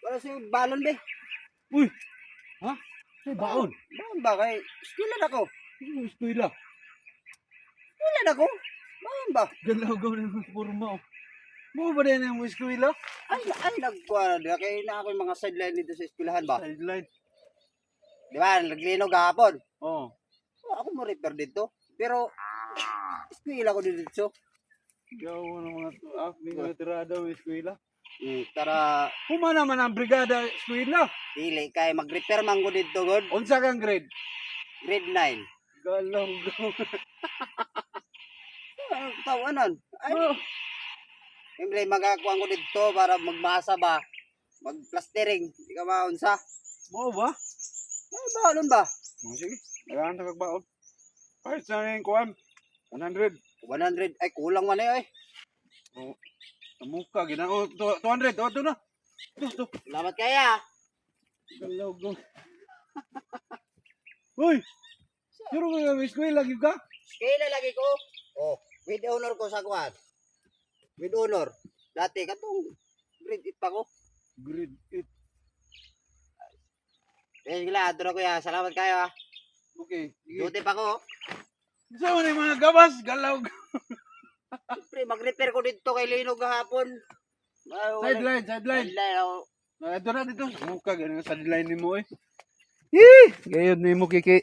Wala si balon be. Uy! Ha? Ay, baon. Baon ba kay eskwela na ko? Ano eskwela? Eskwela na ko. Baon ba? Galaw-gaw na yung forma. Oh. Mo ba din yung eskwela? Ay nagkuha na kay na ako yung mga sideline dito sa eskwelahan ba? Sideline. Di ba? Naglinog gahapon. Oo. Oh, ako mo repair dito. Pero eskwela ko dito. Gawa ng mga mga tirada yung eskwela. Tara, Kuma naman ang brigada eskwela. dili kay mag-repair man ko dito god. Unsa kang grade? Grade 9. Galaw-gaw. Tawanan. Ay, Oh. siyempre magakuha ko dito para magmasa ba. Mag-plastering. Di ka maunsa. Mo ba? Ay, balon ba? Oh, sige. Nagahan na kagbaon. Kahit sa yung kuwan. 100. 100. Ay, kulang man eh. Oh. Tamuka. Ginao. 200. Oh, ito na. Ito. Salamat kaya. Galaw-gaw. Uy! Suro ka yung eskwela, lagi ka? Kailan lagi ko? Oh, with honor ko sa kuwan. With honor. Dati katong grade 8 pa ko. Grade 8. Eh, sige lang. Ato na kuya. Salamat kayo ah. Okay. Sige. Duty pa ko. Isa mo na yung mga gabas. Galaw-gaw. Siyempre, mag-repair ko dito kay Linog kahapon. Sideline. Sideline ako. Ito na dito. Muka. Ganun sa sideline ni mo eh. Yee! Gayod ni mo, Kiki.